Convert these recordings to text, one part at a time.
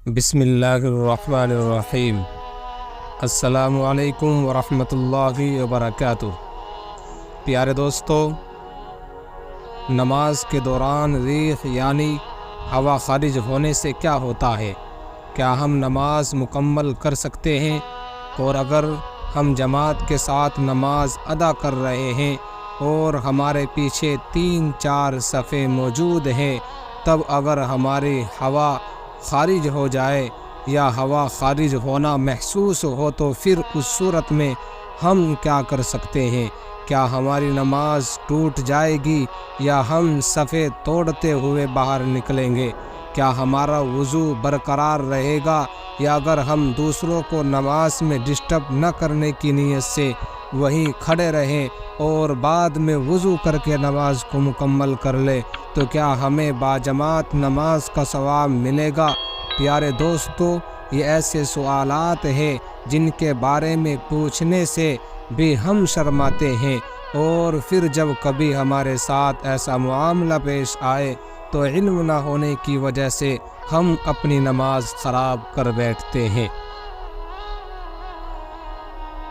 بسم اللہ الرحمن الرحیم۔ السلام علیکم ورحمۃ اللہ وبرکاتہ۔ پیارے دوستو، نماز کے دوران ریح یعنی ہوا خارج ہونے سے کیا ہوتا ہے؟ کیا ہم نماز مکمل کر سکتے ہیں؟ اور اگر ہم جماعت کے ساتھ نماز ادا کر رہے ہیں اور ہمارے پیچھے 3-4 صفیں موجود ہیں، تب اگر ہماری ہوا خارج ہو جائے یا ہوا خارج ہونا محسوس ہو تو پھر اس صورت میں ہم کیا کر سکتے ہیں؟ کیا ہماری نماز ٹوٹ جائے گی یا ہم صفیں توڑتے ہوئے باہر نکلیں گے؟ کیا ہمارا وضو برقرار رہے گا یا اگر ہم دوسروں کو نماز میں ڈسٹرب نہ کرنے کی نیت سے وہیں کھڑے رہیں اور بعد میں وضو کر کے نماز کو مکمل کر لیں تو کیا ہمیں باجماعت نماز کا ثواب ملے گا؟ پیارے دوستو، یہ ایسے سوالات ہیں جن کے بارے میں پوچھنے سے بھی ہم شرماتے ہیں، اور پھر جب کبھی ہمارے ساتھ ایسا معاملہ پیش آئے تو علم نہ ہونے کی وجہ سے ہم اپنی نماز خراب کر بیٹھتے ہیں،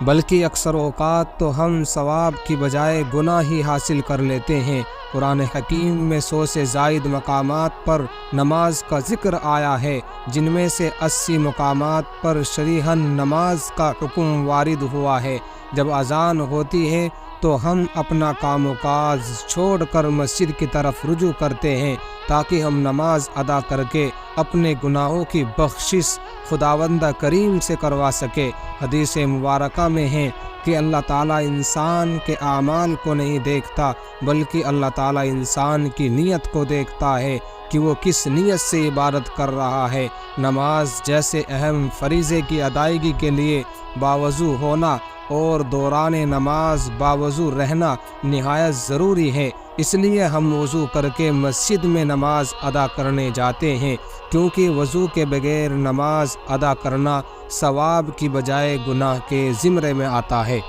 بلکہ اکثر اوقات تو ہم ثواب کی بجائے گناہ ہی حاصل کر لیتے ہیں۔ قرآن حکیم میں 100 سے زائد مقامات پر نماز کا ذکر آیا ہے، جن میں سے 80 مقامات پر شریحاً نماز کا حکم وارد ہوا ہے۔ جب اذان ہوتی ہے تو ہم اپنا کام و کاج چھوڑ کر مسجد کی طرف رجوع کرتے ہیں تاکہ ہم نماز ادا کر کے اپنے گناہوں کی بخشش خداوند کریم سے کروا سکے۔ حدیث مبارکہ میں ہے کہ اللہ تعالیٰ انسان کے اعمال کو نہیں دیکھتا، بلکہ اللہ تعالیٰ انسان کی نیت کو دیکھتا ہے کہ وہ کس نیت سے عبادت کر رہا ہے۔ نماز جیسے اہم فریضے کی ادائیگی کے لیے باوضو ہونا اور دوران نماز باوضو رہنا نہایت ضروری ہے، اس لیے ہم وضو کر کے مسجد میں نماز ادا کرنے جاتے ہیں، کیونکہ وضو کے بغیر نماز ادا کرنا ثواب کی بجائے گناہ کے زمرے میں آتا ہے۔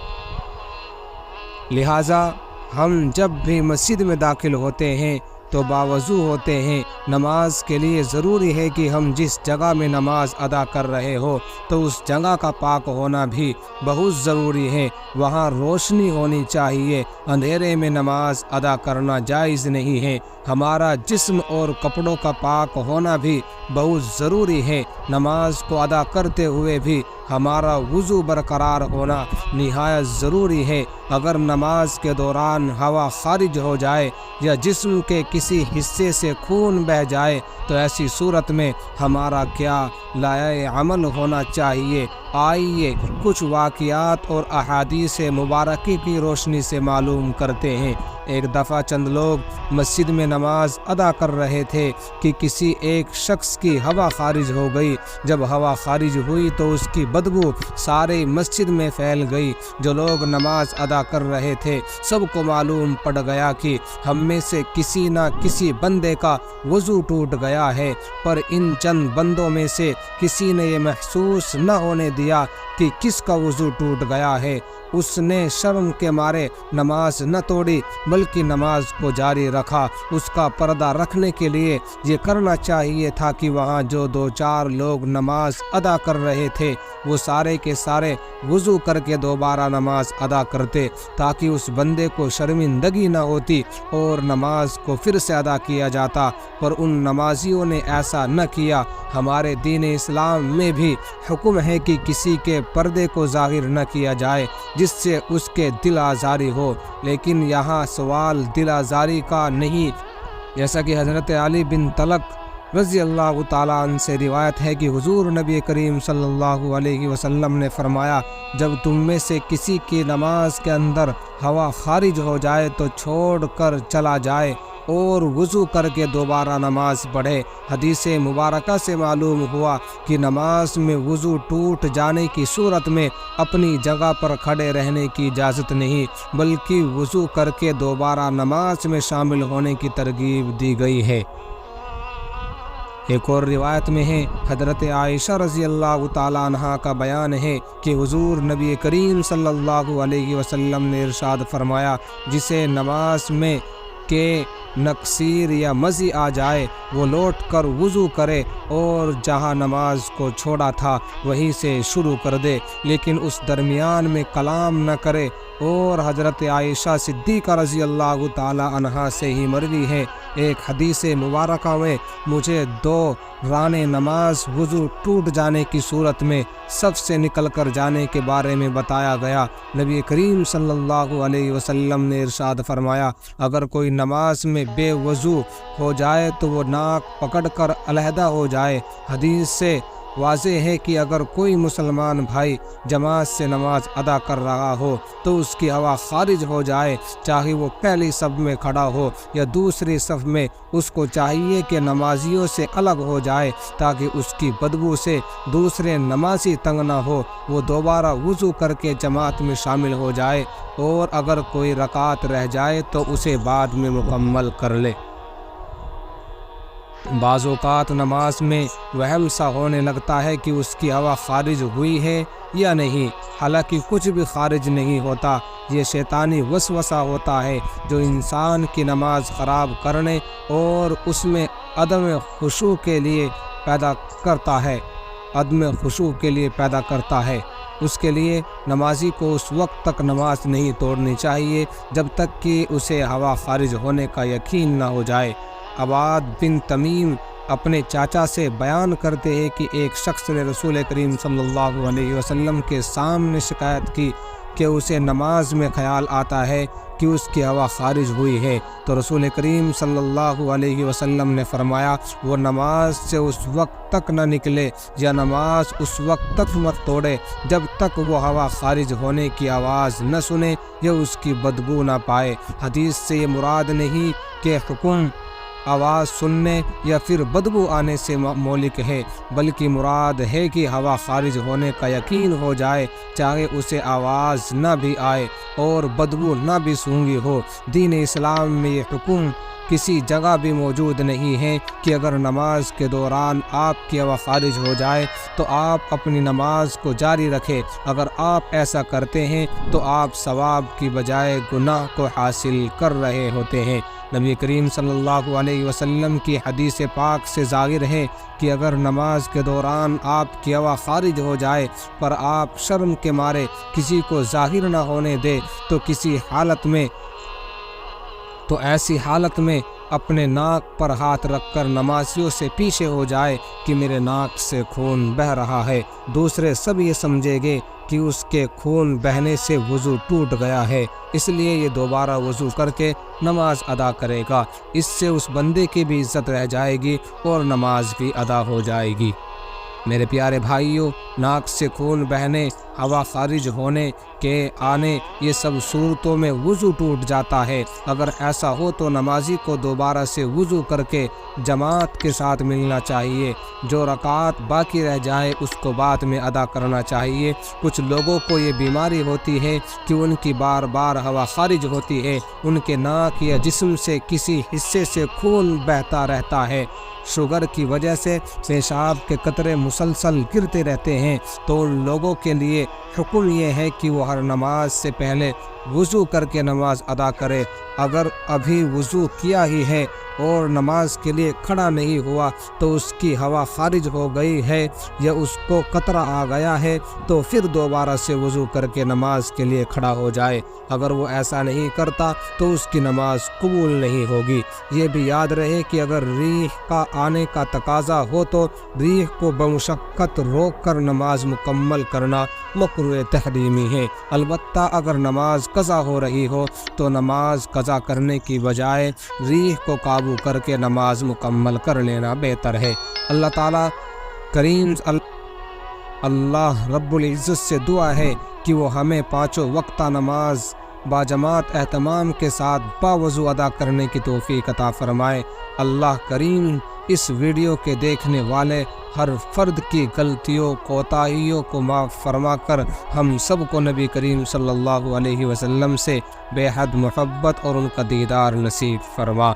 لہٰذا ہم جب بھی مسجد میں داخل ہوتے ہیں تو باوضو ہوتے ہیں۔ نماز کے لیے ضروری ہے کہ ہم جس جگہ میں نماز ادا کر رہے ہو تو اس جگہ کا پاک ہونا بھی بہت ضروری ہے۔ وہاں روشنی ہونی چاہیے، اندھیرے میں نماز ادا کرنا جائز نہیں ہے۔ ہمارا جسم اور کپڑوں کا پاک ہونا بھی بہت ضروری ہے۔ نماز کو ادا کرتے ہوئے بھی ہمارا وضو برقرار ہونا نہایت ضروری ہے۔ اگر نماز کے دوران ہوا خارج ہو جائے یا جسم کے کسی حصے سے خون بہہ جائے تو ایسی صورت میں ہمارا کیا لائحہ عمل ہونا چاہیے؟ آئیے کچھ واقعات اور احادیث مبارکہ کی روشنی سے معلوم کرتے ہیں۔ ایک دفعہ چند لوگ مسجد میں نماز ادا کر رہے تھے کہ کسی ایک شخص کی ہوا خارج ہو گئی۔ جب ہوا خارج ہوئی تو اس کی بدبو سارے مسجد میں پھیل گئی۔ جو لوگ نماز ادا کر رہے تھے سب کو معلوم پڑ گیا کہ ہم میں سے کسی نہ کسی بندے کا وضو ٹوٹ گیا ہے، پر ان چند بندوں میں سے کسی نے یہ محسوس نہ ہونے دیا کہ کس کا وضو ٹوٹ گیا ہے۔ اس نے شرم کے مارے نماز نہ توڑی بلکہ نماز کو جاری رکھا۔ اس کا پردہ رکھنے کے لیے یہ کرنا چاہیے تھا کہ وہاں جو 2-4 لوگ نماز ادا کر رہے تھے وہ سارے کے سارے وضو کر کے دوبارہ نماز ادا کرتے تاکہ اس بندے کو شرمندگی نہ ہوتی اور نماز کو پھر سے ادا کیا جاتا، پر ان نمازیوں نے ایسا نہ کیا۔ ہمارے دین اسلام میں بھی حکم ہے کہ کسی کے پردے کو ظاہر نہ کیا جائے جس سے اس کے دل آزاری ہو، لیکن یہاں سوال دل آزاری کا نہیں، جیسا کہ حضرت علی بن طلق رضی اللہ تعالیٰ عنہ سے روایت ہے کہ حضور نبی کریم صلی اللہ علیہ وسلم نے فرمایا، جب تم میں سے کسی کی نماز کے اندر ہوا خارج ہو جائے تو چھوڑ کر چلا جائے اور وضو کر کے دوبارہ نماز پڑھے۔ حدیث مبارکہ سے معلوم ہوا کہ نماز میں وضو ٹوٹ جانے کی صورت میں اپنی جگہ پر کھڑے رہنے کی اجازت نہیں، بلکہ وضو کر کے دوبارہ نماز میں شامل ہونے کی ترغیب دی گئی ہے۔ ایک اور روایت میں ہے، حضرت عائشہ رضی اللہ تعالیٰ عنہ کا بیان ہے کہ حضور نبی کریم صلی اللہ علیہ وسلم نے ارشاد فرمایا، جسے نماز میں کہ نقصیر یا مزی آ جائے وہ لوٹ کر وضو کرے اور جہاں نماز کو چھوڑا تھا وہیں سے شروع کر دے، لیکن اس درمیان میں کلام نہ کرے۔ اور حضرت عائشہ صدیقہ رضی اللہ تعالی عنہا سے ہی مروی ہے، ایک حدیث مبارکہ میں مجھے دوران نماز وضو ٹوٹ جانے کی صورت میں سب سے نکل کر جانے کے بارے میں بتایا گیا۔ نبی کریم صلی اللہ علیہ وسلم نے ارشاد فرمایا، اگر کوئی نماز میں بے وضو ہو جائے تو وہ ناک پکڑ کر علیحدہ ہو جائے۔ حدیث سے واضح ہے کہ اگر کوئی مسلمان بھائی جماعت سے نماز ادا کر رہا ہو تو اس کی ہوا خارج ہو جائے، چاہے وہ پہلی صف میں کھڑا ہو یا دوسری صف میں، اس کو چاہیے کہ نمازیوں سے الگ ہو جائے تاکہ اس کی بدبو سے دوسرے نمازی تنگ نہ ہو۔ وہ دوبارہ وضو کر کے جماعت میں شامل ہو جائے، اور اگر کوئی رکعت رہ جائے تو اسے بعد میں مکمل کر لے۔ بعض اوقات نماز میں وہم سا ہونے لگتا ہے کہ اس کی ہوا خارج ہوئی ہے یا نہیں، حالانکہ کچھ بھی خارج نہیں ہوتا۔ یہ شیطانی وسوسہ ہوتا ہے جو انسان کی نماز خراب کرنے اور اس میں عدم خشوع کے لیے پیدا کرتا ہے۔ اس کے لیے نمازی کو اس وقت تک نماز نہیں توڑنی چاہیے جب تک کہ اسے ہوا خارج ہونے کا یقین نہ ہو جائے۔ عباد بن تمیم اپنے چاچا سے بیان کرتے ہیں کہ ایک شخص نے رسول کریم صلی اللہ علیہ وسلم کے سامنے شکایت کی کہ اسے نماز میں خیال آتا ہے کہ اس کی ہوا خارج ہوئی ہے، تو رسول کریم صلی اللہ علیہ وسلم نے فرمایا، وہ نماز سے اس وقت تک نہ نکلے یا نماز اس وقت تک مت توڑے جب تک وہ ہوا خارج ہونے کی آواز نہ سنے یا اس کی بدبو نہ پائے۔ حدیث سے یہ مراد نہیں کہ حکم آواز سننے یا پھر بدبو آنے سے مولک ہے، بلکہ مراد ہے کہ ہوا خارج ہونے کا یقین ہو جائے، چاہے اسے آواز نہ بھی آئے اور بدبو نہ بھی سونگھی ہو۔ دین اسلام میں یہ حکم کسی جگہ بھی موجود نہیں ہے کہ اگر نماز کے دوران آپ کی ہوا خارج ہو جائے تو آپ اپنی نماز کو جاری رکھیں۔ اگر آپ ایسا کرتے ہیں تو آپ ثواب کی بجائے گناہ کو حاصل کر رہے ہوتے ہیں۔ نبی کریم صلی اللہ علیہ وسلم کی حدیث پاک سے ظاہر ہے کہ اگر نماز کے دوران آپ کی ہوا خارج ہو جائے پر آپ شرم کے مارے کسی کو ظاہر نہ ہونے دے تو ایسی حالت میں اپنے ناک پر ہاتھ رکھ کر نمازیوں سے پیچھے ہو جائے کہ میرے ناک سے خون بہہ رہا ہے۔ دوسرے سب یہ سمجھیں گے کہ اس کے خون بہنے سے وضو ٹوٹ گیا ہے، اس لیے یہ دوبارہ وضو کر کے نماز ادا کرے گا۔ اس سے اس بندے کی بھی عزت رہ جائے گی اور نماز بھی ادا ہو جائے گی۔ میرے پیارے بھائیوں، ناک سے خون بہنے، ہوا خارج ہونے کے آنے، یہ سب صورتوں میں وضو ٹوٹ جاتا ہے۔ اگر ایسا ہو تو نمازی کو دوبارہ سے وضو کر کے جماعت کے ساتھ ملنا چاہیے۔ جو رکعت باقی رہ جائے اس کو بعد میں ادا کرنا چاہیے۔ کچھ لوگوں کو یہ بیماری ہوتی ہے کہ ان کی بار بار ہوا خارج ہوتی ہے، ان کے ناک یا جسم سے کسی حصے سے خون بہتا رہتا ہے۔ شوگر کی وجہ سے پیشاب کے قطرے مسلسل گرتے رہتے ہیں، تو ان لوگوں کے لیے حکم یہ ہے کہ وہ ہر نماز سے پہلے وضو کر کے نماز ادا کرے۔ اگر ابھی وضو کیا ہی ہے اور نماز کے لیے کھڑا نہیں ہوا تو اس کی ہوا خارج ہو گئی ہے یا اس کو قطرہ آ گیا ہے تو پھر دوبارہ سے وضو کر کے نماز کے لیے کھڑا ہو جائے۔ اگر وہ ایسا نہیں کرتا تو اس کی نماز قبول نہیں ہوگی۔ یہ بھی یاد رہے کہ اگر ریح کا آنے کا تقاضا ہو تو ریح کو بمشقت روک کر نماز مکمل کرنا مکروہ تحریمی ہے۔ البتہ اگر نماز قضا ہو رہی ہو تو نماز قضا کرنے کی بجائے ریح کو قابو کر کے نماز مکمل کر لینا بہتر ہے۔ اللہ تعالیٰ کریم اللہ رب العزت سے دعا ہے کہ وہ ہمیں پانچوں وقتہ نماز باجماعت اہتمام کے ساتھ باوضو ادا کرنے کی توفیق عطا فرمائے۔ اللہ کریم اس ویڈیو کے دیکھنے والے ہر فرد کی غلطیوں کوتاہیوں کو معاف فرما کر ہم سب کو نبی کریم صلی اللہ علیہ وسلم سے بے حد محبت اور ان کا دیدار نصیب فرما۔